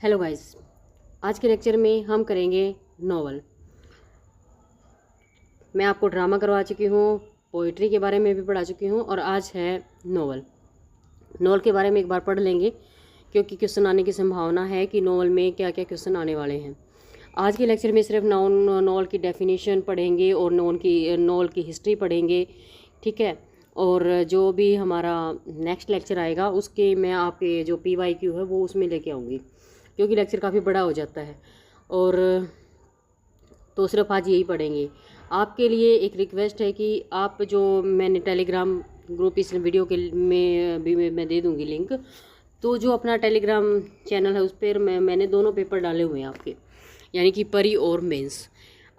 Hello guys, आज के lecture में हम करेंगे नॉवल। मैं आपको ड्रामा करवा चुकी हूँ, पोइट्री के बारे में भी पढ़ा चुकी हूँ और आज है नॉवल। नॉवल के बारे में एक बार पढ़ लेंगे क्योंकि क्वेश्चन आने की संभावना है कि नॉवल में क्या क्या क्वेश्चन आने वाले हैं। आज के लेक्चर में सिर्फ नॉवल की डेफिनेशन पढ़ेंगे और नॉवल की हिस्ट्री पढ़ेंगे, ठीक है। और जो भी हमारा नेक्स्ट लेक्चर आएगा उसके मैं आपके जो PYQ है वो उसमें लेके आऊँगी, क्योंकि लेक्चर काफ़ी बड़ा हो जाता है। और तो सिर्फ आज यही पढ़ेंगे। आपके लिए एक रिक्वेस्ट है कि आप जो मैंने टेलीग्राम ग्रुप इस वीडियो के में भी मैं दे दूँगी लिंक, तो जो अपना टेलीग्राम चैनल है उस पर मैंने दोनों पेपर डाले हुए हैं आपके, यानी कि परी और मेंस।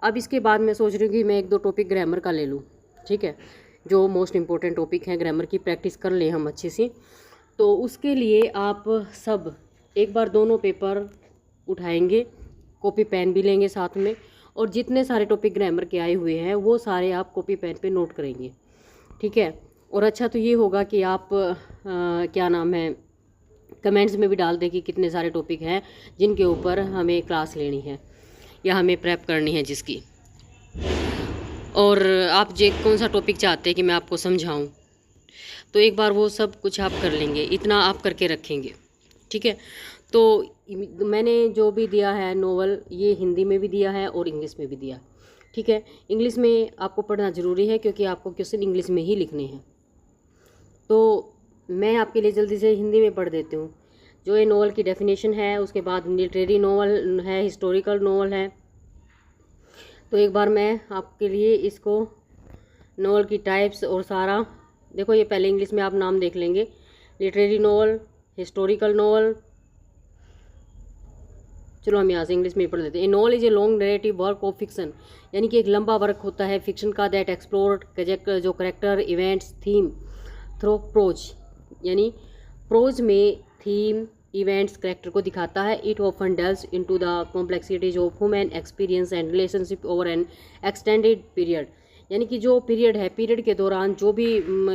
अब इसके बाद मैं सोच रही हूँ कि मैं एक दो टॉपिक ग्रामर का ले लूँ, ठीक है, जो मोस्ट इम्पोर्टेंट टॉपिक हैं, ग्रामर की प्रैक्टिस कर लें हम अच्छे से। तो उसके लिए आप सब एक बार दोनों पेपर उठाएंगे, कॉपी पेन भी लेंगे साथ में, और जितने सारे टॉपिक ग्रामर के आए हुए हैं वो सारे आप कॉपी पेन पे नोट करेंगे, ठीक है। और अच्छा तो ये होगा कि आप क्या नाम है, कमेंट्स में भी डाल दें कि कितने सारे टॉपिक हैं जिनके ऊपर हमें क्लास लेनी है या हमें प्रेप करनी है जिसकी, और आप जे कौन सा टॉपिक चाहते हैं कि मैं आपको समझाऊं, तो एक बार वो सब कुछ आप कर लेंगे, इतना आप करके रखेंगे, ठीक है। तो मैंने जो भी दिया है नोवेल, ये हिंदी में भी दिया है और इंग्लिश में भी दिया, ठीक है। इंग्लिश में आपको पढ़ना ज़रूरी है क्योंकि आपको क्वेश्चन इंग्लिश में ही लिखने हैं। तो मैं आपके लिए जल्दी से हिंदी में पढ़ देती हूँ। जो ये नोवेल की डेफिनेशन है, उसके बाद लिटरेरी नोवेल है, हिस्टोरिकल नोवेल है। तो एक बार मैं आपके लिए इसको नोवेल की टाइप्स और सारा देखो, ये पहले इंग्लिश में आप नाम देख लेंगे। लिटरेरी नोवेल, हिस्टोरिकल नोवेल, चलो हम यहाँ से इंग्लिश में पढ़ लेते हैं। A novel is a long narrative work of fiction, यानी कि एक लंबा वर्क होता है फिक्शन का, दैट एक्सप्लोर जो character, events, theme through prose, यानी प्रोज में थीम, इवेंट्स, करेक्टर को दिखाता है। It often delves into the complexities of human experience and relationship over an extended period, यानी कि जो पीरियड है, पीरियड के दौरान जो भी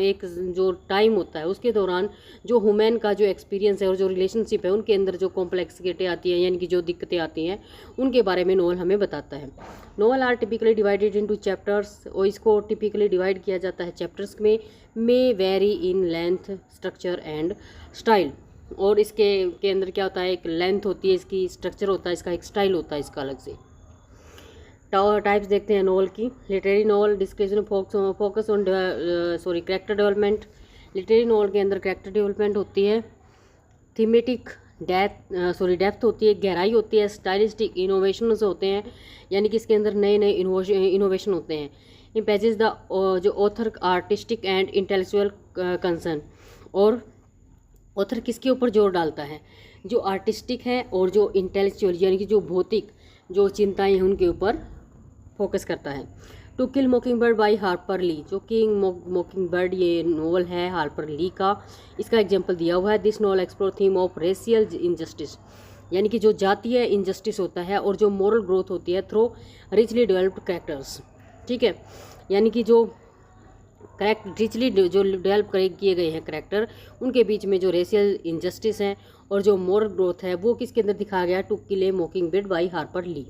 एक जो टाइम होता है उसके दौरान जो ह्यूमन का जो एक्सपीरियंस है और जो रिलेशनशिप है उनके अंदर जो कॉम्प्लेक्सिटी आती है, यानी कि जो दिक्कतें आती हैं, उनके बारे में नोवेल हमें बताता है। Novel are typically divided into chapters, और इसको टिपिकली डिवाइड किया जाता है चैप्टर्स में। May vary in length, structure and style, और इसके के अंदर क्या होता है, एक लेंथ होती है इसकी, स्ट्रक्चर होता है इसका, एक स्टाइल होता है इसका अलग से। टाइप्स देखते हैं नोवेल की। Literary novel description focus on character development, literary novel के अंदर कैरेक्टर डेवलपमेंट होती है। थीमेटिक डेप्थ होती है, गहराई होती है। स्टाइलिस्टिक इनोवेशंस होते हैं, यानी कि इसके अंदर नए नए इनोवेशन होते हैं। इम्पेजेस द जो author artistic and intellectual concern, और ऑथर किसके ऊपर जोर डालता है, जो आर्टिस्टिक है और जो इंटेलेक्चुअल यानी कि जो भौतिक जो चिंताएं हैं उनके ऊपर फोकस करता है। To kill mockingbird by Harper Lee, जो किंग मॉकिंगबर्ड ये नोवेल है हार्पर ली का, इसका एग्जांपल दिया हुआ है। This novel explore theme of racial injustice, यानी कि जो जातीय इनजस्टिस होता है और जो मोरल ग्रोथ होती है थ्रू रिचली डेवलप्ड कैरेक्टर्स, ठीक है। यानी कि जो रिचली जो डेवलप किए गए हैं करेक्टर, उनके बीच में जो रेशियल इनजस्टिस है और जो मोरल ग्रोथ है वो किसके अंदर दिखाया गया, to kill a mockingbird by Harper Lee,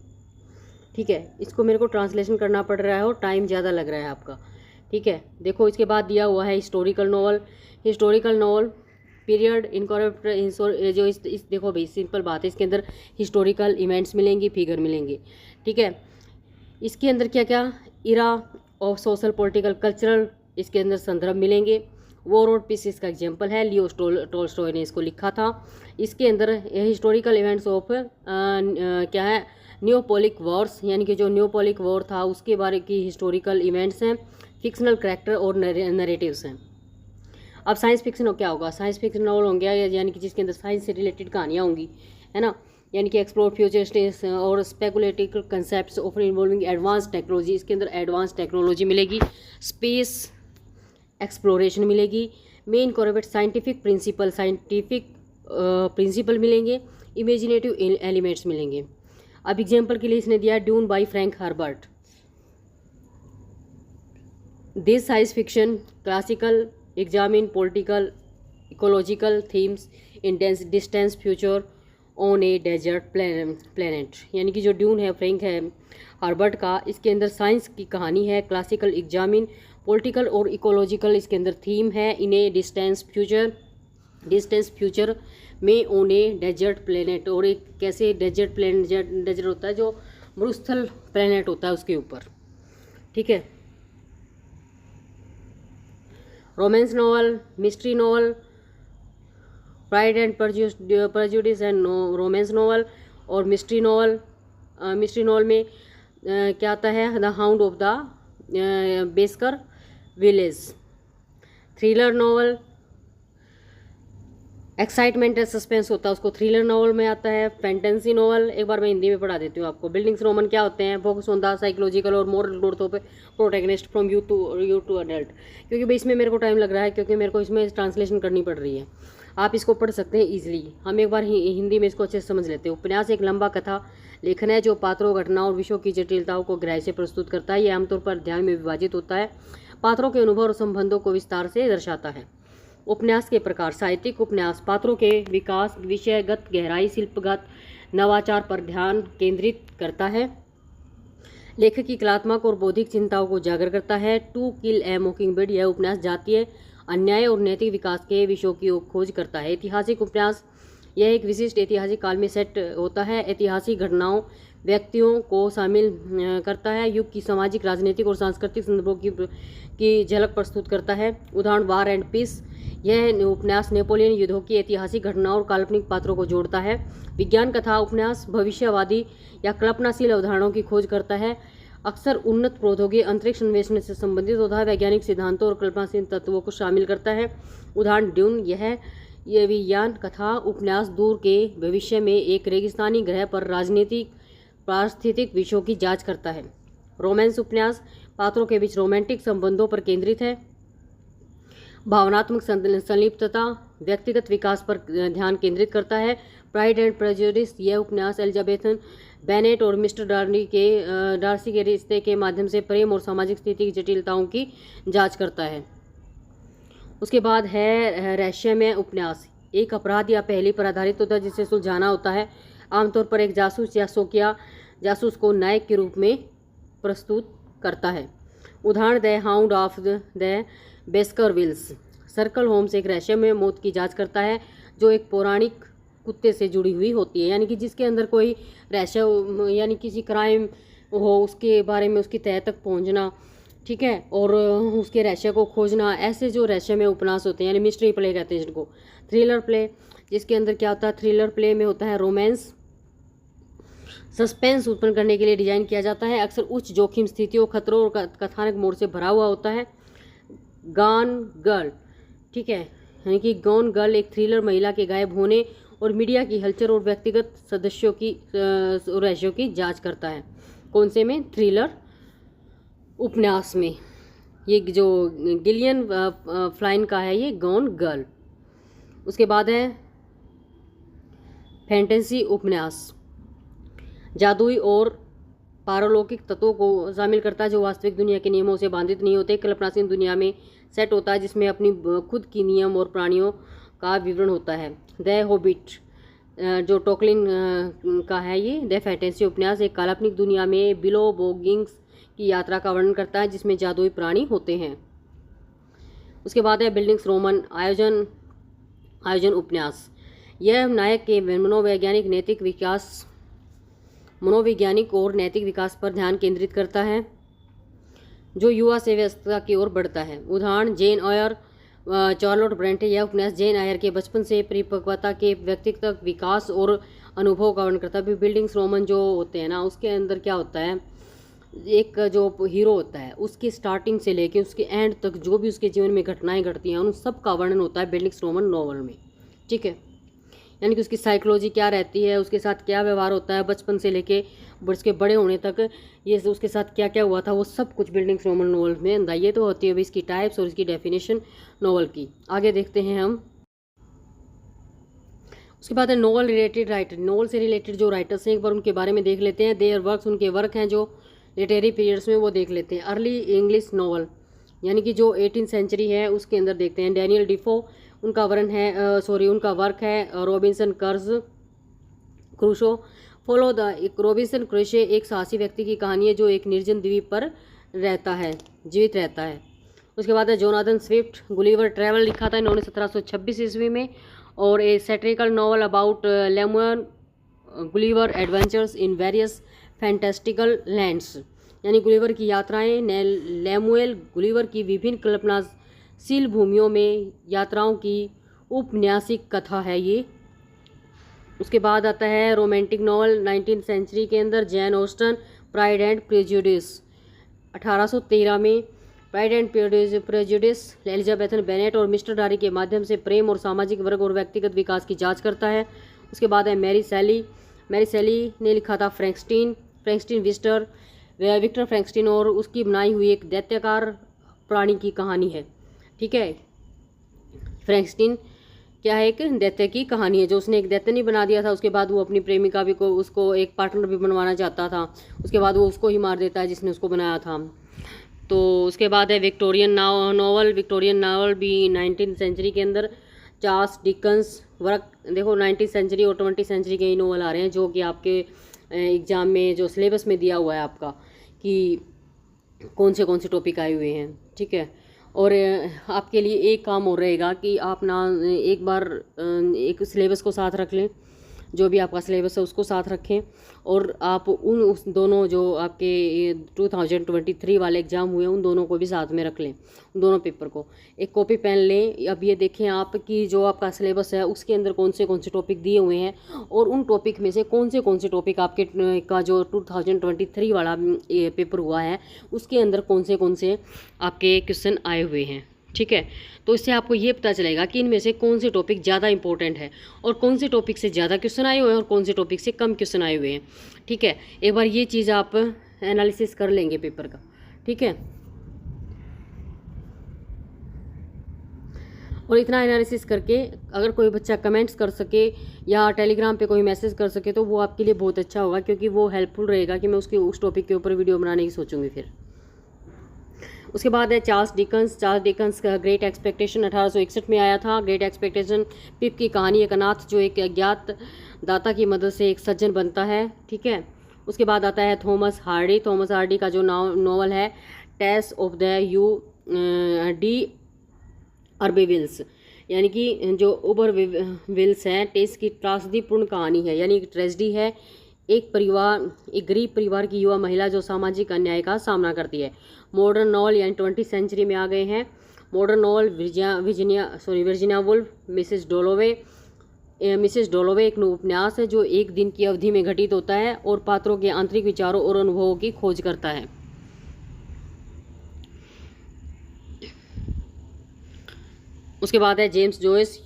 ठीक है। इसको मेरे को ट्रांसलेशन करना पड़ रहा है और टाइम ज़्यादा लग रहा है आपका, ठीक है। देखो इसके बाद दिया हुआ है historical novel. Historical novel period incorporate जो इस देखो भाई सिंपल बात है, इसके अंदर हिस्टोरिकल इवेंट्स मिलेंगी, फिगर मिलेंगे, ठीक है। इसके अंदर क्या क्या, era of social political cultural, इसके अंदर संदर्भ मिलेंगे। वॉर और पीस इसका एग्जाम्पल है, लियो टोल्स्टॉय ने इसको लिखा था। इसके अंदर हिस्टोरिकल इवेंट्स ऑफ क्या है, न्योपोलिक वॉर्स, यानी कि जो न्योपोलिक वॉर था उसके बारे की हिस्टोरिकल इवेंट्स हैं। फिक्शनल कैरेक्टर और नरेटिव्स हैं। अब साइंस फिक्शन क्या होगा, साइंस फिक्शन नॉवल होंगे यानी कि जिसके अंदर साइंस से रिलेटेड कहानियाँ होंगी, है ना, यानी कि एक्सप्लोर फ्यूचरिस्टिक्स और speculative concepts of involving advance technology, इसके अंदर एडवांस टेक्नोलॉजी मिलेगी। स्पेस एक्सप्लोरेशन मिलेगी। मेन कॉर्पोरेट साइंटिफिक प्रिंसिपल मिलेंगे। इमेजिनेटिव एलिमेंट्स मिलेंगे। अब एग्जाम्पल के लिए इसने दिया Dune by Frank Herbert. This science fiction classical examine political ecological themes in distance future on a desert planet, यानी कि जो ड्यून है फ्रैंक है हार्बर्ट का, इसके अंदर साइंस की कहानी है। क्लासिकल एग्जामिन पॉलिटिकल और इकोलॉजिकल इसके अंदर थीम है। इन ए डिस्टेंस फ्यूचर में ऑन ए डेजर्ट प्लेनेट, और एक कैसे डेजर्ट प्लेनेट, डेजर्ट होता है जो मरुस्थल प्लेनेट होता है उसके ऊपर, ठीक है। Romance novel, mystery novel, pride and prejudice and romance novel और मिस्ट्री नॉवल। मिस्ट्री नॉवल में क्या आता है, the hound of the Baskervilles. Thriller novel excitement and suspense होता है, उसको थ्रिलर नॉवल में आता है। फैंटेसी नॉवल एक बार मैं हिंदी में पढ़ा देती हूँ आपको। बिल्डिंग्स रोमन क्या होते हैं, फोकस ऑन द साइकोलॉजिकल और moral growth of protagonist from you to adult. क्योंकि भाई इसमें मेरे को टाइम लग रहा है, क्योंकि मेरे को इसमें ट्रांसलेशन करनी पड़ रही है। आप इसको पढ़ सकते हैं ईजिली। हम एक बार हिंदी में इसको अच्छे से समझ लेते हैं। उपन्यास एक लंबा कथा लेखन है जो पात्रों, घटनाओं और विषयों की जटिलताओं को गहराई से प्रस्तुत करता है। यह आमतौर पर अध्याय में विभाजित होता है, पात्रों के अनुभव और संबंधों को विस्तार से दर्शाता है। उपन्यास के प्रकार, साहित्यिक उपन्यास पात्रों के विकास, विषयगत गहराई, शिल्पगत नवाचार पर ध्यान केंद्रित करता है। लेखक की कलात्मक और बौद्धिक चिंताओं को उजागर करता है। टू किल ए मॉकिंगबर्ड, यह उपन्यास जातीय अन्याय और नैतिक विकास के विषयों की खोज करता है। ऐतिहासिक उपन्यास, यह एक विशिष्ट ऐतिहासिक काल में सेट होता है। ऐतिहासिक घटनाओं, व्यक्तियों को शामिल करता है। युग की सामाजिक, राजनीतिक और सांस्कृतिक संदर्भों की झलक प्रस्तुत करता है। उदाहरण वार एंड पीस, यह उपन्यास नेपोलियन युद्धों की ऐतिहासिक घटनाओं और काल्पनिक पात्रों को जोड़ता है। विज्ञान कथा उपन्यास भविष्यवादी या कल्पनाशील अवधारणाओं की खोज करता है, अक्सर उन्नत प्रौद्योगिकी, अंतरिक्ष अन्वेषण से संबंधित होता है। वैज्ञानिक सिद्धांतों और कल्पनाशील तत्वों को शामिल करता है। उदाहरण ड्यून, यह विज्ञान कथा उपन्यास दूर के भविष्य में एक रेगिस्तानी ग्रह पर राजनीतिक पारिस्थितिक विषयों की जांच करता है। रोमांस उपन्यास पात्रों के बीच रोमांटिक संबंधों पर केंद्रित है। भावनात्मक संलिप्तता, व्यक्तिगत विकास पर ध्यान केंद्रित करता है। प्राइड एंड प्रेजुडिस, यह उपन्यास एलिजाबेथ बेनेट और मिस्टर डार्सी के रिश्ते के माध्यम से प्रेम और सामाजिक स्थिति की जटिलताओं की जांच करता है। उसके बाद है रहस्यमय उपन्यास, एक अपराध या पहेली पर आधारित होता है जिसे सुलझाना होता है। आमतौर पर एक जासूस या शोकिया जासूस को नायक के रूप में प्रस्तुत करता है। उदाहरण the hound of the Baskervilles. Sherlock Holmes एक रहस्यमय मौत की जांच करता है जो एक पौराणिक कुत्ते से जुड़ी हुई होती है, यानी कि जिसके अंदर कोई रहस्य यानी किसी क्राइम हो उसके बारे में उसकी तह तक पहुंचना, ठीक है, और उसके रहस्य को खोजना। ऐसे जो रहस्यमय उपन्यास होते हैं यानी मिस्ट्री प्ले कहते हैं जिनको। थ्रिलर प्ले, जिसके अंदर क्या होता है, थ्रिलर प्ले में होता है रोमांस सस्पेंस उत्पन्न करने के लिए डिजाइन किया जाता है, अक्सर उच्च जोखिम स्थितियों, खतरों और कथानक मोड़ से भरा हुआ होता है। गॉन गर्ल, ठीक है, यानी कि गॉन गर्ल एक थ्रिलर महिला के गायब होने और मीडिया की हलचल और व्यक्तिगत सदस्यों की रहस्यों की जांच करता है। कौन से में, थ्रिलर उपन्यास में। ये जो गिलियन फ्लाइन का है ये गॉन गर्ल। उसके बाद है फैंटेसी उपन्यास, जादुई और पारलौकिक तत्वों को शामिल करता है जो वास्तविक दुनिया के नियमों से बांधित नहीं होते। कल्पनाशील दुनिया में सेट होता है जिसमें अपनी खुद की नियम और प्राणियों का विवरण होता है। द हॉबिट जो टोकलिन का है ये। द फैंटेसी उपन्यास एक काल्पनिक दुनिया में बिलो बॉगिंग्स की यात्रा का वर्णन करता है जिसमें जादुई प्राणी होते हैं। उसके बाद है बिल्डिंग्स रोमन आयोजन उपन्यास, यह नायक के मनोवैज्ञानिक और नैतिक विकास पर ध्यान केंद्रित करता है जो युवा से व्यस्तता की ओर बढ़ता है। उदाहरण जेन ऑयर, चार्लोट ब्रेंटे। यह उपन्यास जेन आयर के बचपन से परिपक्वता के व्यक्तिगत विकास और अनुभव का वर्णन करता है। बिल्डिंग्स रोमन जो होते हैं ना, उसके अंदर क्या होता है, एक जो हीरो होता है उसकी स्टार्टिंग से लेके उसके एंड तक जो भी उसके जीवन में घटनाएं घटती हैं उन सब का वर्णन होता है बिल्डिंग्स रोमन नॉवल में, ठीक है। यानी कि उसकी साइकोलॉजी क्या रहती है, उसके साथ क्या व्यवहार होता है बचपन से लेके उसके बड़े होने तक, ये उसके साथ क्या क्या हुआ था, वो सब कुछ बिल्डिंग्स रोमन नॉवल में अंदर। ये तो होती है इसकी टाइप्स और इसकी डेफिनेशन नॉवल की। आगे देखते हैं हम। उसके बाद है नॉवल रिलेटेड राइटर। नॉवल से रिलेटेड जो राइटर्स हैं एक बार उनके बारे में देख लेते हैं। देयर वर्क्स, उनके वर्क हैं जो लिटरेरी पीरियड्स में, वो देख लेते हैं। अर्ली इंग्लिश नॉवल यानी कि जो 18th सेंचुरी है उसके अंदर देखते हैं। डैनियल डिफो, उनका वर्क है रॉबिन्सन कर्ज, क्रूशो फॉलो द एक रॉबिन्सन क्रूशे एक साहसी व्यक्ति की कहानी है जो एक निर्जन द्वीप पर जीवित रहता है। उसके बाद है जोनाथन स्विफ्ट गुलिवर ट्रैवल लिखा था इन्होंने 1726 ईस्वी में, और a satirical novel about Lemuel Gulliver adventures in various fantastical lands, यानी गुलिवर की यात्राएं लेमुएल गुलिवर की विभिन्न कल्पनाशील भूमियों में यात्राओं की उपन्यासिक कथा है ये। उसके बाद आता है रोमांटिक नॉवल 19th सेंचुरी के अंदर Jane Austen pride and prejudice 1813 में। Pride and prejudice Elizabethan Bennet और मिस्टर डारी के माध्यम से प्रेम और सामाजिक वर्ग और व्यक्तिगत विकास की जांच करता है। उसके बाद है मैरी सैली ने लिखा था फ्रैंकस्टीन विक्टर फ्रैंकस्टीन और उसकी बनाई हुई एक दैत्याकार प्राणी की कहानी है। ठीक है, फ्रैंकस्टीन क्या है, एक दैत्य की कहानी है जो उसने एक दैत्य नहीं बना दिया था, उसके बाद वो अपनी प्रेमिका भी को उसको एक पार्टनर भी बनवाना चाहता था, उसके बाद वो उसको ही मार देता है जिसने उसको बनाया था। तो उसके बाद है विक्टोरियन नावल भी 19th सेंचुरी के अंदर चार्ल्स डिकन्स वर्क। देखो 19th सेंचुरी और 20th सेंचुरी के ही नॉवल आ रहे हैं जो कि आपके एग्ज़ाम में जो सिलेबस में दिया हुआ है आपका कि कौन से टॉपिक आए हुए हैं। ठीक है, और आपके लिए एक काम और रहेगा कि आप ना एक बार एक सिलेबस को साथ रख लें, जो भी आपका सिलेबस है उसको साथ रखें, और आप उस दोनों जो आपके 2023 वाले एग्ज़ाम हुए उन दोनों को भी साथ में रख लें, उन दोनों पेपर को। एक कॉपी पेन लें। अब ये देखें आप कि जो आपका सिलेबस है उसके अंदर कौन से टॉपिक दिए हुए हैं और उन टॉपिक में से कौन से टॉपिक आपके का जो 2023 वाला पेपर हुआ है उसके अंदर कौन से आपके क्वेश्चन आए हुए हैं। ठीक है, तो इससे आपको ये पता चलेगा कि इनमें से कौन से टॉपिक ज़्यादा इंपॉर्टेंट है और कौन से टॉपिक से ज़्यादा क्वेश्चन आए हुए हैं और कौन से टॉपिक से कम क्वेश्चन आए हुए हैं। ठीक है, एक बार ये चीज़ आप एनालिसिस कर लेंगे पेपर का। ठीक है, और इतना एनालिसिस करके अगर कोई बच्चा कमेंट्स कर सके या टेलीग्राम पे कोई मैसेज कर सके तो वो आपके लिए बहुत अच्छा होगा, क्योंकि वो हेल्पफुल रहेगा कि मैं उस टॉपिक के ऊपर वीडियो बनाने की सोचूंगी फिर। उसके बाद है चार्ल्स डिकन्स का ग्रेट एक्सपेक्टेशन 1861 में आया था। ग्रेट एक्सपेक्टेशन पिप की कहानी, एक अनाथ जो एक अज्ञात दाता की मदद से एक सज्जन बनता है। ठीक है, उसके बाद आता है थॉमस हार्डी का जो नॉवल है Tess of the D'Urbervilles, यानी कि जो उबर विल्स हैं टेस की त्रासदीपूर्ण कहानी है, यानी एक ट्रेजेडी है। एक गरीब परिवार की युवा महिला जो सामाजिक अन्याय का सामना करती है। मॉडर्न नॉवल यानी 20th सेंचुरी में आ गए हैं। Modern novel Virginia Woolf Mrs Dalloway एक उपन्यास है जो एक दिन की अवधि में घटित होता है और पात्रों के आंतरिक विचारों और अनुभवों की खोज करता है। उसके बाद है जेम्स जॉयस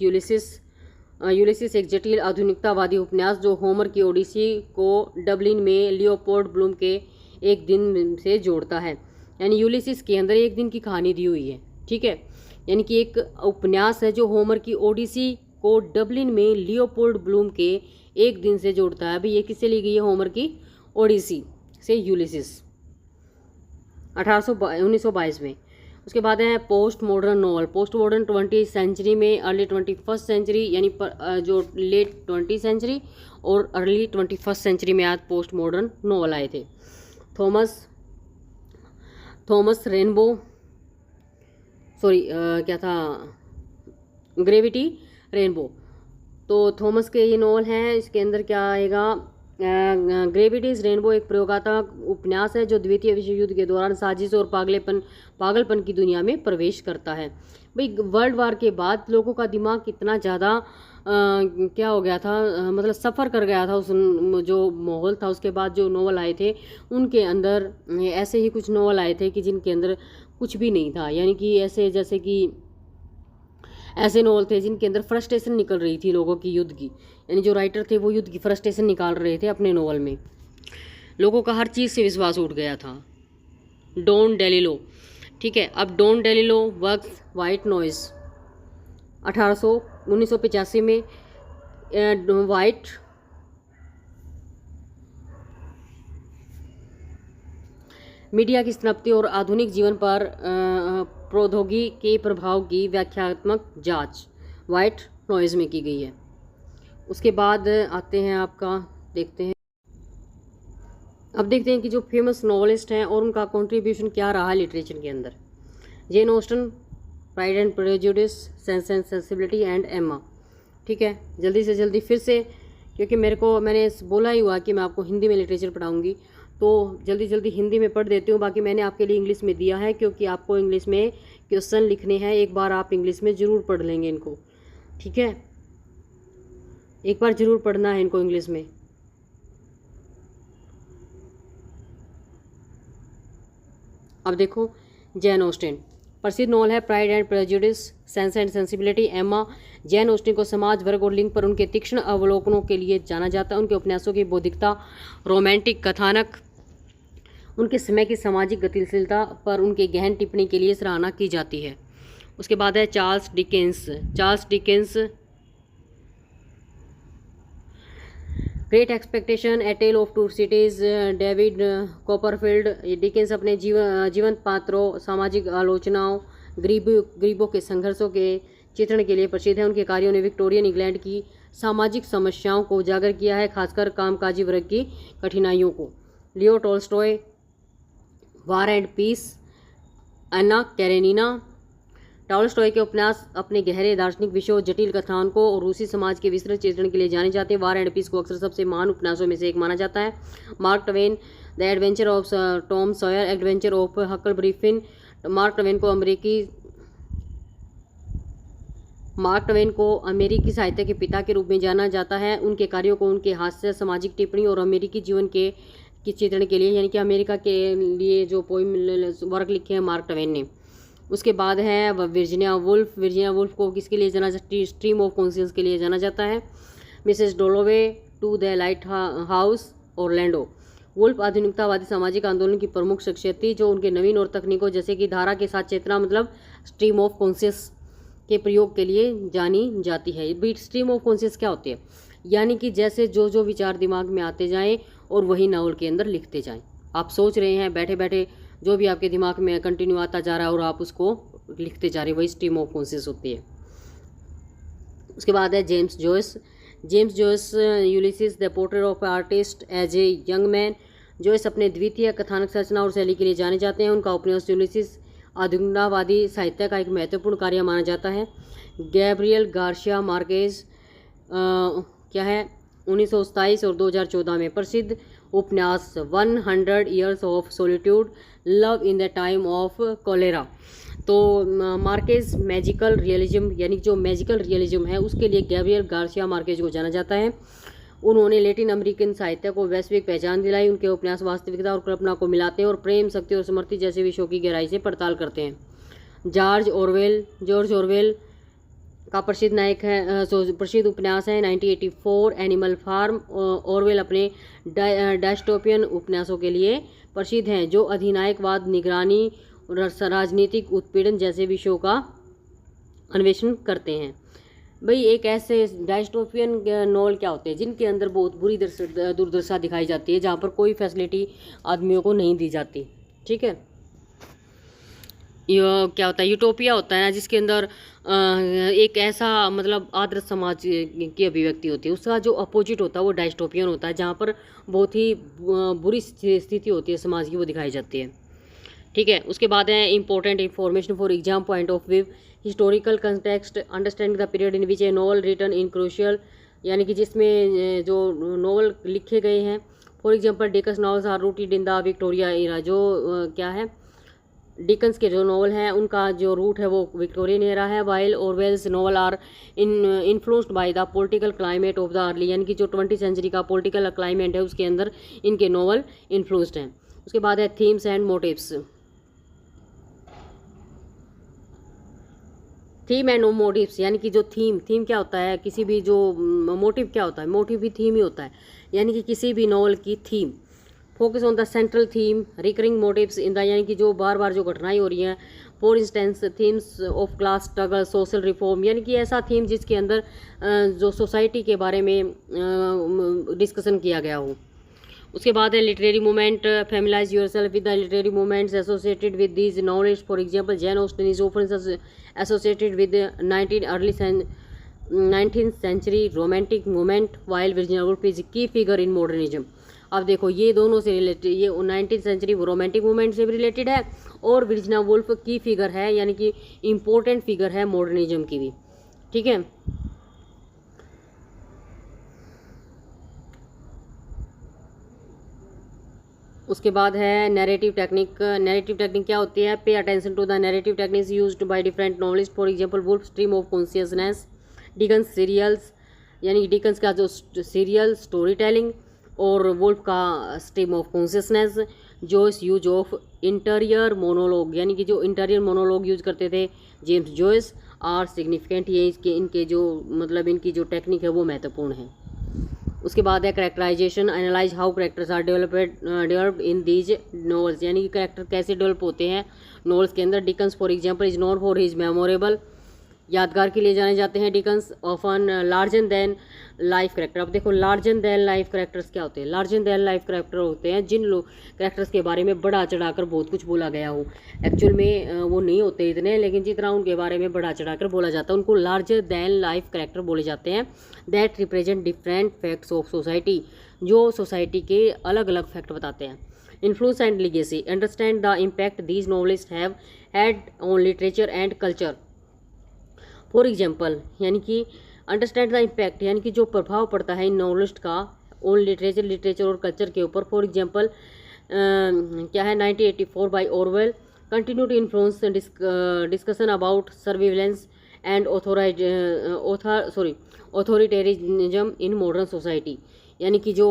यूलिसिस एक जटिल आधुनिकतावादी उपन्यास जो होमर की ओडिसी को डबलिन में लियोपोल्ड ब्लूम के एक दिन से जोड़ता है, यानी यूलिसिस के अंदर एक दिन की कहानी दी हुई है। ठीक है, यानी कि एक उपन्यास है जो होमर की ओडिसी को डबलिन में लियोपोल्ड ब्लूम के एक दिन से जोड़ता है। अभी ये किससे ली गई है? होमर की ओडिसी से यूलिसिस 1922 में। उसके बाद है post modern novel. Post modern 20th century में अर्ली 21st सेंचुरी, यानी जो लेट 20th सेंचुरी और अर्ली 21st सेंचुरी में आज पोस्ट मॉडर्न नॉवल आए थे। Thomas rainbow gravity rainbow. तो थॉमस के ये नॉवल हैं, इसके अंदर क्या आएगा? ग्रेविटीज रेनबो एक प्रयोगात्मक उपन्यास है जो द्वितीय विश्व युद्ध के दौरान साजिश और पागलपन की दुनिया में प्रवेश करता है। भाई वर्ल्ड वार के बाद लोगों का दिमाग कितना ज़्यादा क्या हो गया था, मतलब सफ़र कर गया था उस जो माहौल था। उसके बाद जो नॉवल आए थे उनके अंदर ऐसे ही कुछ नॉवल आए थे कि जिनके अंदर कुछ भी नहीं था, यानी कि ऐसे जैसे कि ऐसे नॉवल थे जिनके अंदर फ्रस्ट्रेशन निकल रही थी लोगों की युद्ध की, यानी जो राइटर थे वो युद्ध की फ्रस्ट्रेशन निकाल रहे थे अपने नॉवल में। लोगों का हर चीज़ से विश्वास उठ गया था। डॉन डेलिलो। ठीक है, अब डॉन डेलिलो वर्क्स वाइट नॉइज 1985 में। वाइट मीडिया की समाप्ति और आधुनिक जीवन पर प्रौद्योगिकी के प्रभाव की व्याख्यात्मक जांच वाइट नॉइज में की गई है। उसके बाद आते हैं आपका देखते हैं। अब देखते हैं कि जो फेमस नॉवेलिस्ट हैं और उनका कंट्रीब्यूशन क्या रहा है लिटरेचर के अंदर। Jane Austen, pride and prejudice, sense and sensibility and Emma. ठीक है, जल्दी से जल्दी फिर से, क्योंकि मैंने बोला ही हुआ कि मैं आपको हिंदी में लिटरेचर पढ़ाऊंगी, तो जल्दी जल्दी हिंदी में पढ़ देती हूँ। बाकी मैंने आपके लिए इंग्लिश में दिया है, क्योंकि आपको इंग्लिश में क्वेश्चन लिखने हैं। एक बार आप इंग्लिश में ज़रूर पढ़ लेंगे इनको, ठीक है, एक बार ज़रूर पढ़ना है इनको इंग्लिश में। अब देखो, जैन ऑस्टिन, प्रसिद्ध नॉवल है pride and prejudice, sense and sensibility, Emma. Jain Austin को समाज, वर्ग और लिंग पर उनके तीक्ष्ण अवलोकनों के लिए जाना जाता है। उनके उपन्यासों की बौद्धिकता, रोमांटिक कथानक, उनके समय की सामाजिक गतिशीलता पर उनके गहन टिप्पणी के लिए सराहना की जाती है। उसके बाद है Charles Dickens, great expectation, a tale of two cities, David Copperfield. Dickens अपने जीवंत पात्रों, सामाजिक आलोचनाओं, गरीबों के संघर्षों के चित्रण के लिए प्रसिद्ध है। उनके कार्यों ने विक्टोरियन इंग्लैंड की सामाजिक समस्याओं को उजागर किया है, खासकर कामकाजी वर्ग की कठिनाइयों को। Leo Tolstoy, war and peace, Anna Karenina. Tolstoy के उपन्यास अपने गहरे दार्शनिक विषयों, जटिल कथानकों और रूसी समाज के विस्तृत चित्रण के लिए जाने जाते हैं। वार एंड पीस को अक्सर सबसे महान उपन्यासों में से एक माना जाता है। Mark Twain, the adventure of Tom Sawyer, adventure of Huckleberry Finn. Mark Twain को अमेरिकी साहित्य के पिता के रूप में जाना जाता है। उनके कार्यों को उनके हास्य, सामाजिक टिप्पणी और अमेरिकी जीवन के चित्रण के लिए, यानी कि अमेरिका के लिए जो पोइम वर्क लिखे हैं मार्क ट्वेन ने। उसके बाद है वर्जीनिया वुल्फ को किसके लिए जाना जाता है? स्ट्रीम ऑफ कॉन्शियंस के लिए जाना जाता है। Mrs Dalloway, to the lighthouse, Orlando. Woolf आधुनिकतावादी सामाजिक आंदोलन की प्रमुख शख्सियत थी, जो उनके नवीन और तकनीकों जैसे कि धारा के साथ चेतना, मतलब स्ट्रीम ऑफ कॉन्शियस के प्रयोग के लिए जानी जाती है। बीट स्ट्रीम ऑफ कॉन्शियस क्या होती है? यानी कि जैसे जो विचार दिमाग में आते जाएं और वही नावल के अंदर लिखते जाएं। आप सोच रहे हैं बैठे बैठे, जो भी आपके दिमाग में कंटिन्यू आता जा रहा है और आप उसको लिखते जा रहे हैं, वही स्ट्रीम ऑफ कॉन्शियस होती है। उसके बाद है James Joyce, Ulysses, the portrait of artist as a young man. Joyce अपने द्वितीय कथानक संरचना और शैली के लिए जाने जाते हैं। उनका उपन्यास यूलिसिस आधुनिकतावादी साहित्य का एक महत्वपूर्ण कार्य माना जाता है। गैब्रियल गार्सिया मार्केज क्या है 1927 और 2014 में प्रसिद्ध उपन्यास 100 years of solitude, love in the time of cholera. तो मार्केज मैजिकल रियलिज्म, यानी जो मैजिकल रियलिज्म है उसके लिए गैब्रियल गार्सिया मार्केज को जाना जाता है। उन्होंने लैटिन अमेरिकन साहित्य को वैश्विक पहचान दिलाई। उनके उपन्यास वास्तविकता और कल्पना को मिलाते हैं और प्रेम, शक्ति और समृद्धि जैसे विषयों की गहराई से पड़ताल करते हैं। जॉर्ज ऑरवेल का प्रसिद्ध प्रसिद्ध उपन्यास है 1984 एनिमल फार्म। ऑरवेल अपने डायस्टोपियन उपन्यासों के लिए प्रसिद्ध हैं, जो अधिनायकवाद, निगरानी, राजनीतिक उत्पीड़न जैसे विषयों का अन्वेषण करते हैं। भाई एक ऐसे डायस्टोपियन नॉवल क्या होते हैं जिनके अंदर बहुत बुरी दुर्दशा दिखाई जाती है, जहाँ पर कोई फैसिलिटी आदमियों को नहीं दी जाती। ठीक है, क्या होता है, यूटोपिया होता है ना, जिसके अंदर एक ऐसा मतलब आदर्श समाज की अभिव्यक्ति होती है। उसका जो अपोजिट होता है वो डायस्टोपियन होता है, जहाँ पर बहुत ही बुरी स्थिति होती है समाज की, वो दिखाई जाती है। ठीक है, उसके बाद है important information for exam point of view, historical context, understanding the period in which a novel written in crucial, यानी कि जिसमें जो नॉवल लिखे गए हैं। For example Dickens novels are rooted in the Victoria era. जो क्या है, डिकन्स के जो नॉवल हैं उनका जो रूट है वो विक्टोरियन एरा है। While Orwell's novel are influenced by the political climate of the early, यानी कि जो 20वीं सेंचुरी का पॉलिटिकल क्लाइमेट है उसके अंदर इनके नॉवल इन्फ्लुएंस्ड हैं। उसके बाद है themes and motifs. Theme and motifs, यानी कि जो थीम क्या होता है, किसी भी जो मोटिव क्या होता है, मोटिव भी थीम ही होता है, यानी कि किसी भी नॉवल की theme. Focus on the central theme, recurring motifs in the, यानी कि जो बार बार जो घटनाएं हो रही हैं। For instance themes of class struggle, social reform, यानी कि ऐसा थीम जिसके अंदर जो सोसाइटी के बारे में डिस्कशन किया गया हो। उसके बाद है literary movement, familiarise yourself with the literary movements associated with these knowledge. For example Jane Austen is often associated with 19 early 19th century romantic movement while Virginia Woolf is key figure in modernism. अब देखो ये दोनों से related, ये 19th century romantic movement से भी related है और वर्जीनिया वुल्फ की फिगर है, यानी कि इम्पोर्टेंट फिगर है मॉडर्निज्म की भी। ठीक है, उसके बाद है नैरेटिव टेक्निक। नैरेटिव टेक्निक क्या होती है? Pay attention to the narrative techniques used by different novelist, for example Woolf stream of consciousness, Dickens serials, यानी डिकन्स का जो सीरियल स्टोरी टेलिंग, और वुल्फ का stream of consciousness, Joyce use of interior monologue, यानी कि जो interior monologue use करते थे जेम्स जोइस आर सिग्निफिकेंट। ये इसके इनके जो मतलब इनकी जो टेक्निक है वो महत्वपूर्ण है। उसके बाद है characterization, analyze how characters are developed in these novels, यानी कि करेक्टर कैसे डेवलप होते हैं नॉवेल्स के अंदर। Dickens for example is known for his memorable, यादगार के लिए जाने जाते हैं Dickens. Often larger than life character. अब देखो लार्जर देन लाइफ करेक्टर्स क्या होते हैं? लार्जर देन लाइफ करेक्टर होते हैं जिन लोग करेक्टर्स के बारे में बढ़ा चढ़ाकर बहुत कुछ बोला गया हो। एक्चुअल में वो नहीं होते इतने, लेकिन जितना उनके बारे में बढ़ा चढ़ाकर बोला जाता है उनको लार्जर देन लाइफ करेक्टर बोले जाते हैं। That represent different facts of society, जो सोसाइटी के अलग अलग फैक्ट बताते हैं। Influence and legacy, understand the impact these novelist have had on literature and culture. For example, यानी कि अंडरस्टैंड द इम्पैक्ट, यानी कि जो प्रभाव पड़ता है इन नॉवलिस्ट का ऑन लिटरेचर और कल्चर के ऊपर। फॉर एग्जाम्पल क्या है? 1984 by Orwell continue to influence discussion about surveillance and authoritarianism in modern society, यानी कि जो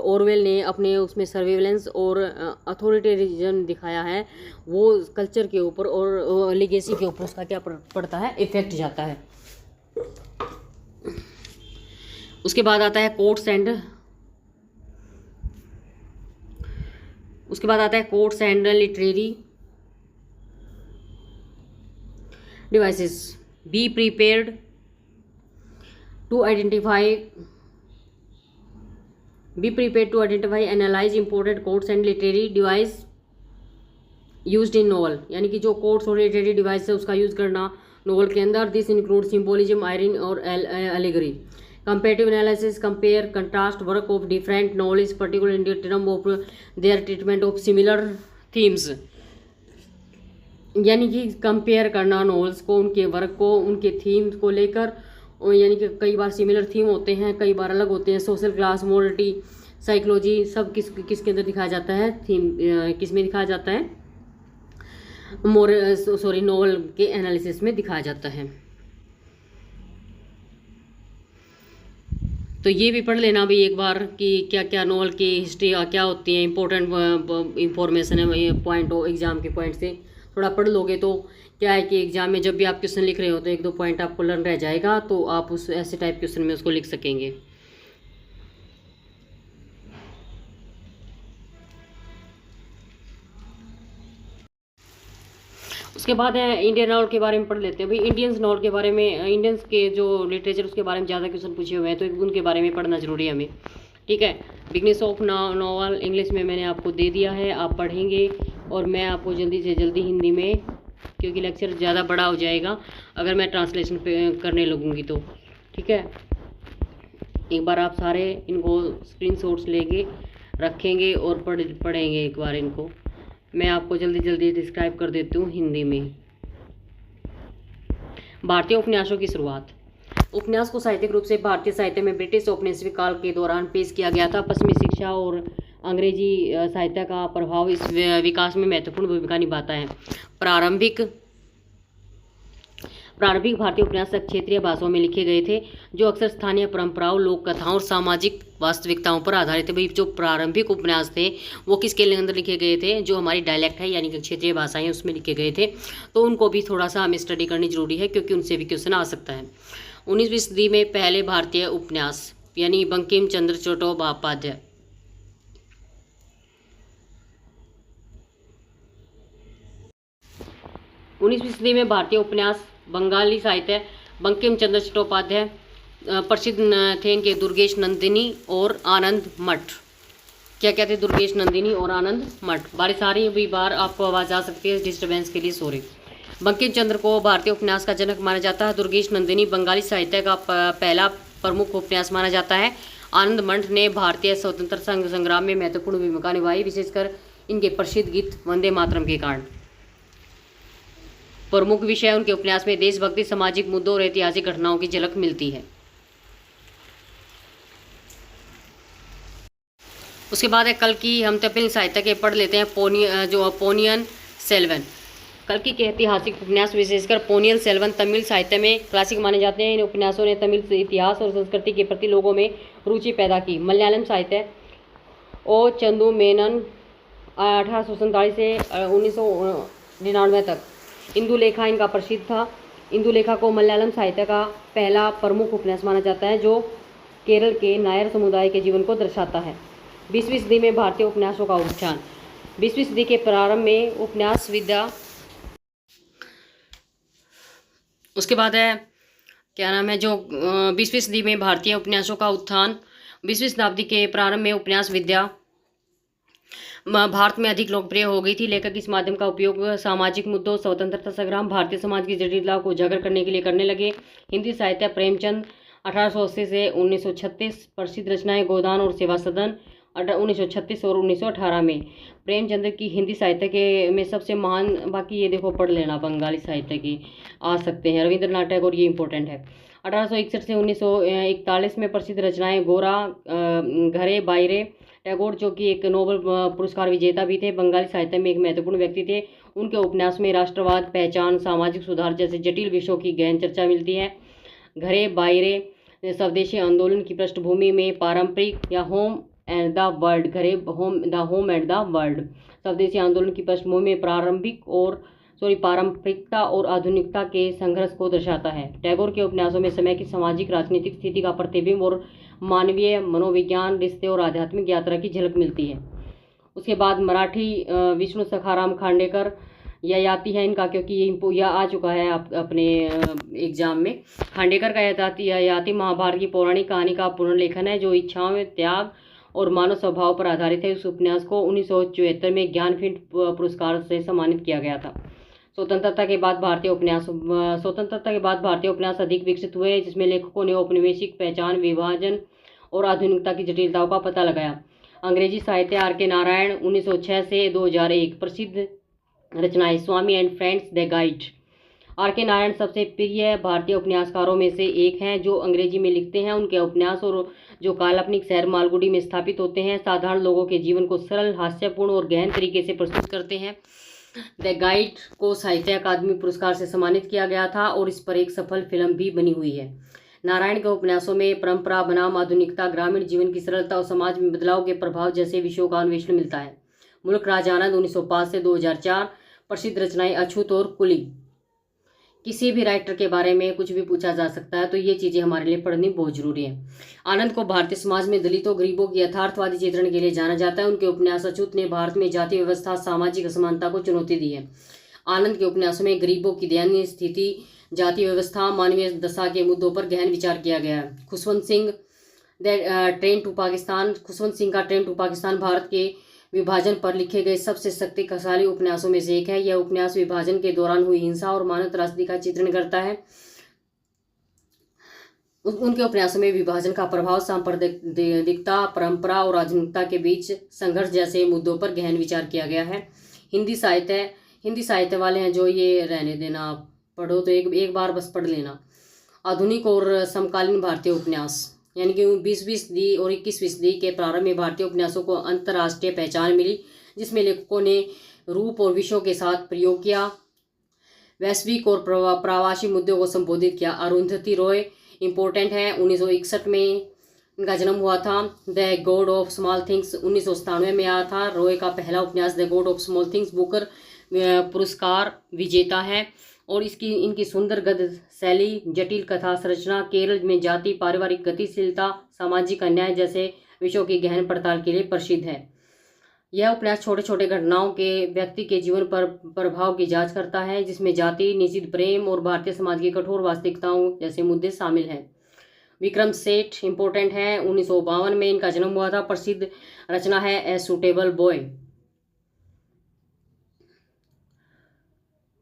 ऑरवेल ने अपने उसमें सर्विलेंस और अथॉरिटेरिज्म दिखाया है वो कल्चर के ऊपर और लिगेसी के ऊपर उसका क्या पड़ता है? इफेक्ट जाता है। उसके बाद आता है courts and literary devices. Be prepared to identify analyze important codes and literary device used in novel, यानी कि जो कोड्स और लिटरेरी डिवाइस है उसका यूज करना नॉवल के अंदर। दिस इंक्लूड सिंबोलिज्म, आयरन और allegory. Comparative analysis, compare contrast work of different novelist particular in term of their treatment of similar themes, यानी कि कंपेयर करना नॉवेल्स को, उनके वर्क को, उनके थीम्स को लेकर, यानी कि कई बार सिमिलर थीम होते हैं, कई बार अलग होते हैं। सोशल क्लास, मोरलिटी, साइकोलॉजी, सब किसके अंदर दिखाया जाता है? थीम किस में दिखाया जाता है? नॉवल के एनालिसिस में दिखाया जाता है। तो ये भी पढ़ लेना भी एक बार कि क्या क्या नॉवल की हिस्ट्री क्या होती है, इंपॉर्टेंट इंफॉर्मेशन है, पॉइंट हो एग्जाम के पॉइंट से थोड़ा पढ़ लोगे तो क्या है कि एग्जाम में जब भी आप क्वेश्चन लिख रहे हो तो एक दो पॉइंट आपको लर्न रह जाएगा, तो आप उस ऐसे टाइप क्वेश्चन में उसको लिख सकेंगे। उसके बाद है इंडियन नॉवल के बारे में पढ़ लेते हैं भाई। इंडियंस नॉवल के बारे में, इंडियंस के जो लिटरेचर उसके बारे में ज़्यादा क्वेश्चन पूछे हुए हैं तो उनके बारे में पढ़ना जरूरी है हमें। ठीक है, बिगनिंग्स ऑफ नॉवल इंग्लिश में मैंने आपको दे दिया है, आप पढ़ेंगे और मैं आपको जल्दी से जल्दी हिंदी में, क्योंकि लेक्चर ज़्यादा बड़ा हो जाएगा अगर मैं ट्रांसलेशन करने लगूँगी तो। ठीक है, एक बार आप सारे इनको स्क्रीनशॉट्स लेके रखेंगे और पढ़ेंगे एक बार इनको। मैं आपको जल्दी जल्दी डिस्क्राइब कर देती हूँ हिंदी में। भारतीय उपन्यासों की शुरुआत। उपन्यास को साहित्यिक रूप से भारतीय साहित्य में ब्रिटिश औपनिवेशिक काल के दौरान पेश किया गया था। पश्चिमी शिक्षा और अंग्रेजी साहित्य का प्रभाव इस विकास में महत्वपूर्ण भूमिका निभाता है। प्रारंभिक भारतीय उपन्यास क्षेत्रीय भाषाओं में लिखे गए थे, जो अक्सर स्थानीय परंपराओं, लोक कथाओं और सामाजिक वास्तविकताओं पर आधारित थे। भाई जो प्रारंभिक उपन्यास थे वो किसके अंदर लिखे गए थे? जो हमारी डायलेक्ट है यानी कि क्षेत्रीय भाषाएं उसमें लिखे गए थे, तो उनको भी थोड़ा सा हमें स्टडी करनी जरूरी है क्योंकि उनसे भी क्वेश्चन आ सकता है। 19वीं सदी में पहले भारतीय उपन्यास यानी बंकिम चंद्र चट्टोपाध्याय। उन्नीसवीं सदी में भारतीय उपन्यास बंगाली साहित्य बंकिम चंद्र चट्टोपाध्याय प्रसिद्ध थे। इनके दुर्गेश नंदिनी और आनंद मठ। क्या क्या थे? दुर्गेश नंदिनी और आनंद मठ। बारिश आ रही है, भी बार आपको आवाज़ आ सकती है, डिस्टर्बेंस के लिए सॉरी। बंकिम चंद्र को भारतीय उपन्यास का जनक माना जाता है। दुर्गेश नंदिनी बंगाली साहित्य का पहला प्रमुख उपन्यास माना जाता है। आनंद मंठ ने भारतीय स्वतंत्रता संग्राम में महत्वपूर्ण भूमिका निभाई, विशेषकर इनके प्रसिद्ध गीत वंदे मातरम के कारण। प्रमुख विषय उनके उपन्यास में देशभक्ति, सामाजिक मुद्दों और ऐतिहासिक घटनाओं की झलक मिलती है। उसके बाद है कल्कि। हम तमिल साहित्य के पढ़ लेते हैं पोनियन सेल्वन। कल्कि के ऐतिहासिक उपन्यास, विशेषकर पोनियन सेल्वन, तमिल साहित्य में क्लासिक माने जाते हैं। इन उपन्यासों ने तमिल इतिहास और संस्कृति के प्रति लोगों में रुचि पैदा की। मलयालम साहित्य ओ चंदू मेनन 1847 से 1999 तक। इंदुलेखा इनका प्रसिद्ध था। इंदुलेखा को मलयालम साहित्य का पहला प्रमुख उपन्यास माना जाता है, जो केरल के नायर समुदाय के जीवन को दर्शाता है। 20वीं सदी में भारतीय उपन्यासों का उत्थान। 20वीं सदी के प्रारंभ में उपन्यास विद्या, उसके बाद है क्या नाम है, जो 20वीं सदी में भारतीय उपन्यासों का उत्थान। 20वीं शताब्दी के प्रारंभ में उपन्यास विद्या भारत में अधिक लोकप्रिय हो गई थी। लेखक इस माध्यम का उपयोग सामाजिक मुद्दों, स्वतंत्रता संग्राम, भारतीय समाज की जटिलता को उजागर करने के लिए करने लगे। हिंदी साहित्य प्रेमचंद 1880 से 1936, प्रसिद्ध रचनाएं गोदान और सेवा सदन 1936 और 1918 में। प्रेमचंद की हिंदी साहित्य के में सबसे महान, बाकी ये देखो पढ़ लेना, बंगाली साहित्य की आ सकते हैं। रविंद्रनाथ टैगोर, ये इंपॉर्टेंट है। 1861 से 1941 में प्रसिद्ध रचनाएं गोरा, घरे बायरे। टैगोर, जो कि एक नोबेल पुरस्कार विजेता भी थे, बंगाली साहित्य में एक महत्वपूर्ण व्यक्ति थे। उनके उपन्यास में राष्ट्रवाद, पहचान, सामाजिक सुधार जैसे जटिल विषयों की गहन चर्चा मिलती है। घरे बायरे स्वदेशी आंदोलन की पृष्ठभूमि में पारंपरिक या home and the world, home and the world, स्वदेशी आंदोलन की पृष्ठभूमि में पारंपरिकता और आधुनिकता के संघर्ष को दर्शाता है। टैगोर के उपन्यासों में समय की सामाजिक राजनीतिक स्थिति का प्रतिबिंब और मानवीय मनोविज्ञान, रिश्ते और आध्यात्मिक यात्रा की झलक मिलती है। उसके बाद मराठी विष्णु सखाराम खांडेकर, ययाति है इनका, क्योंकि यह आ चुका है अपने एग्जाम में। खांडेकर का ययाति महाभारत की पौराणिक कहानी का पुनर्लेखन है, जो इच्छाओं, त्याग और मानव स्वभाव पर आधारित है। इस उपन्यास को 1974 में ज्ञानपीठ पुरस्कार से सम्मानित किया गया था। स्वतंत्रता के बाद भारतीय उपन्यास अधिक विकसित हुए, जिसमें लेखकों ने औपनिवेशिक पहचान, विभाजन और आधुनिकता की जटिलताओं का पता लगाया। अंग्रेजी साहित्य आर.के. नारायण 1906 से 2001, प्रसिद्ध रचनाएं Swami and friends, the guide. R K. Narayan सबसे प्रिय भारतीय उपन्यासकारों में से एक हैं, जो अंग्रेजी में लिखते हैं। उनके उपन्यास और जो काल्पनिक शहर मालगुडी में स्थापित होते हैं, साधारण लोगों के जीवन को सरल, हास्यपूर्ण और गहन तरीके से प्रस्तुत करते हैं। द गाइड को साहित्य अकादमी पुरस्कार से सम्मानित किया गया था और इस पर एक सफल फिल्म भी बनी हुई है। नारायण के उपन्यासों में परंपरा बनाम आधुनिकता, ग्रामीण जीवन की सरलता और समाज में बदलाव के प्रभाव जैसे विषयों का अन्वेषण मिलता है। मुल्क राज आनंद 1905 से 2004, प्रसिद्ध रचनाएं अछूत और कुली। किसी भी राइटर के बारे में कुछ भी पूछा जा सकता है, तो ये चीज़ें हमारे लिए पढ़नी बहुत जरूरी है। आनंद को भारतीय समाज में दलितों, गरीबों की यथार्थवादी चित्रण के लिए जाना जाता है। उनके उपन्यास अछूत ने भारत में जाति व्यवस्था, सामाजिक असमानता को चुनौती दी है। आनंद के उपन्यासों में गरीबों की दयनीय स्थिति, जाति व्यवस्था, मानवीय दशा के मुद्दों पर गहन विचार किया गया है। खुशवंत सिंह का ट्रेन टू पाकिस्तान भारत के विभाजन पर लिखे गए सबसे शक्तिशाली उपन्यासों में से एक है। यह उपन्यास विभाजन के दौरान हुई हिंसा और मानव त्रासदी का चित्रण करता है। उनके उपन्यासों में विभाजन का प्रभाव, सांप्रदायिकता, परंपरा और आधुनिकता के बीच संघर्ष जैसे मुद्दों पर गहन विचार किया गया है। हिंदी साहित्य वाले हैं जो ये रहने देना, आप पढ़ो तो एक बार बस पढ़ लेना। आधुनिक और समकालीन भारतीय उपन्यास, यानी कि 20वीं सदी और 21वीं सदी के प्रारंभ में भारतीय उपन्यासों को अंतर्राष्ट्रीय पहचान मिली, जिसमें लेखकों ने रूप और विषयों के साथ प्रयोग किया, वैश्विक और प्रवासी मुद्दों को संबोधित किया। अरुंधति रॉय इम्पोर्टेंट है, 1961 में इनका जन्म हुआ था। The God of small things 1997 में आया था। रॉय का पहला उपन्यास the God of small things Booker पुरस्कार विजेता है और इनकी सुंदर गद्य शैली, जटिल कथा संरचना, केरल में जाति, पारिवारिक गतिशीलता, सामाजिक अन्याय जैसे विषयों की गहन पड़ताल के लिए प्रसिद्ध है। यह उपन्यास छोटे छोटे घटनाओं के व्यक्ति के जीवन पर प्रभाव की जांच करता है, जिसमें जाति, निश्चित प्रेम और भारतीय समाज की कठोर वास्तविकताओं जैसे मुद्दे शामिल हैं। विक्रम सेठ इम्पोर्टेंट है, 1952 में इनका जन्म हुआ था। प्रसिद्ध रचना है a suitable boy.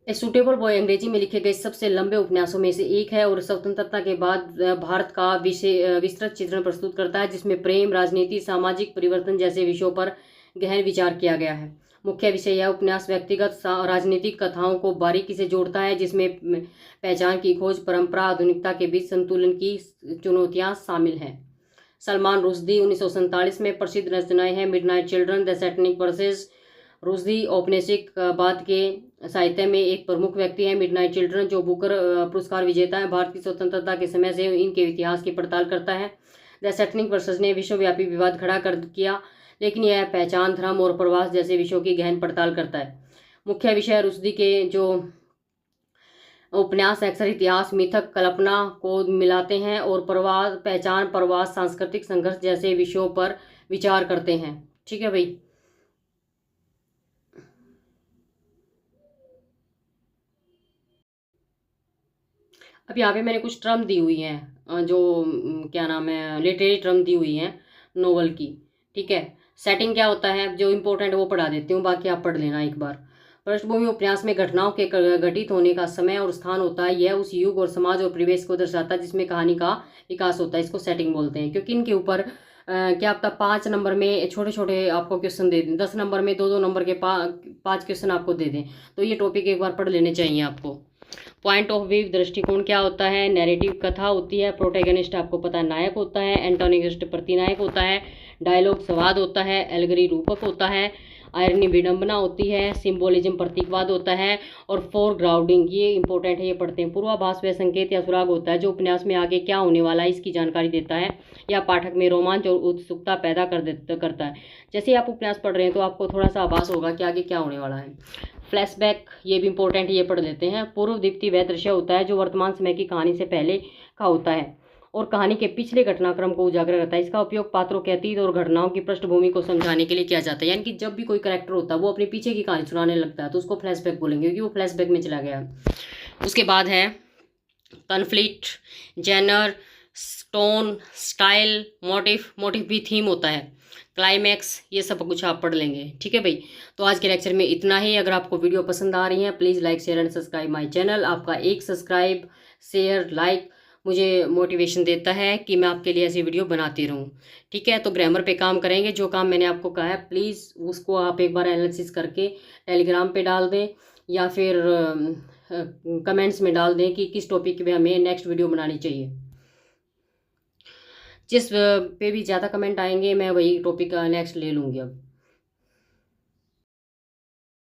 A suitable boy अंग्रेजी में लिखे गए सबसे लंबे उपन्यासों में से एक है और स्वतंत्रता के बाद भारत का विस्तृत चित्रण प्रस्तुत करता है, जिसमें प्रेम, राजनीति, सामाजिक परिवर्तन जैसे विषयों पर गहन विचार किया गया है। मुख्य विषय यह उपन्यास व्यक्तिगत राजनीतिक कथाओं को बारीकी से जोड़ता है, जिसमें पहचान की खोज, परंपरा, आधुनिकता के बीच संतुलन की चुनौतियां शामिल हैं। सलमान रुश्दी 1947 में प्रसिद्ध रचनाएं हैं midnight children, the satanic verses. Rushdie औपनिवेशिकवाद के साहित्य में एक प्रमुख व्यक्ति है। मिडनाइट चिल्ड्रन, जो बुकर पुरस्कार विजेता है, भारत की स्वतंत्रता के समय से इनके इतिहास की पड़ताल करता है। द सैटनिक वर्सेस ने विश्वव्यापी विवाद खड़ा कर किया, लेकिन यह पहचान, धर्म और प्रवास जैसे विषयों की गहन पड़ताल करता है। मुख्य विषय रुश्दी के जो उपन्यास अक्सर इतिहास, मिथक, कल्पना को मिलाते हैं और प्रवास, पहचान, प्रवास, सांस्कृतिक संघर्ष जैसे विषयों पर विचार करते हैं। ठीक है भाई। अब यहाँ पे मैंने कुछ टर्म दी हुई हैं, जो क्या नाम है, लिटरेरी टर्म दी हुई हैं नोवेल की। ठीक है, सेटिंग क्या होता है, जो इम्पोर्टेंट वो पढ़ा देती हूँ, बाकी आप पढ़ लेना एक बार। पृष्ठभूमि उपन्यास में घटनाओं के घटित होने का समय और स्थान होता है। यह उस युग और समाज और परिवेश को दर्शाता है जिसमें कहानी का विकास होता है। इसको सेटिंग बोलते हैं, क्योंकि इनके ऊपर क्या आपका 5 नंबर में छोटे छोटे आपको क्वेश्चन दे दें, 10 नंबर में 2-2 नंबर के 5 क्वेश्चन आपको दे दें, तो ये टॉपिक एक बार पढ़ लेने चाहिए आपको। पॉइंट ऑफ व्यू, दृष्टिकोण क्या होता है। नैरेटिव, कथा होती है। प्रोटैगनिस्ट आपको पता है नायक होता है। एंटागनिस्ट प्रतिनायक होता है। डायलॉग संवाद होता है। एल्गरी रूपक होता है। आयरनी विडंबना होती है। सिंबोलिज्म प्रतीकवाद होता है। और फोरग्राउंडिंग, ये इंपॉर्टेंट है, ये पढ़ते हैं। पूर्वाभास व संकेत या सुराग होता है, जो उपन्यास में आगे क्या होने वाला है इसकी जानकारी देता है या पाठक में रोमांच और उत्सुकता पैदा करता है। जैसे ही आप उपन्यास पढ़ रहे हैं तो आपको थोड़ा सा आभास होगा कि आगे क्या होने वाला है। फ्लैशबैक, ये भी इंपॉर्टेंट है, ये पढ़ लेते हैं। पूर्व दीप्ति वह दृश्य होता है जो वर्तमान समय की कहानी से पहले का होता है और कहानी के पिछले घटनाक्रम को उजागर करता है। इसका उपयोग पात्रों के अतीत और घटनाओं की पृष्ठभूमि को समझाने के लिए किया जाता है। यानी कि जब भी कोई कैरेक्टर होता है वो अपने पीछे की कहानी सुनाने लगता है तो उसको फ्लैशबैक बोलेंगे, क्योंकि वो फ्लैशबैक में चला गया। उसके बाद है conflict, genre, tone, style, motive भी थीम होता है। क्लाइमैक्स, ये सब कुछ आप पढ़ लेंगे। ठीक है भाई, तो आज के लेक्चर में इतना ही। अगर आपको वीडियो पसंद आ रही है please like, share and subscribe my channel. आपका एक सब्सक्राइब, शेयर, लाइक मुझे मोटिवेशन देता है कि मैं आपके लिए ऐसी वीडियो बनाती रहूं। ठीक है, तो ग्रामर पे काम करेंगे। जो काम मैंने आपको कहा है प्लीज़ उसको आप एक बार एनालिसिस करके टेलीग्राम पे डाल दें या फिर कमेंट्स में डाल दें कि किस टॉपिक पे हमें नेक्स्ट वीडियो बनानी चाहिए। जिस पे भी ज़्यादा कमेंट आएंगे मैं वही टॉपिक नेक्स्ट ले लूँगी अब।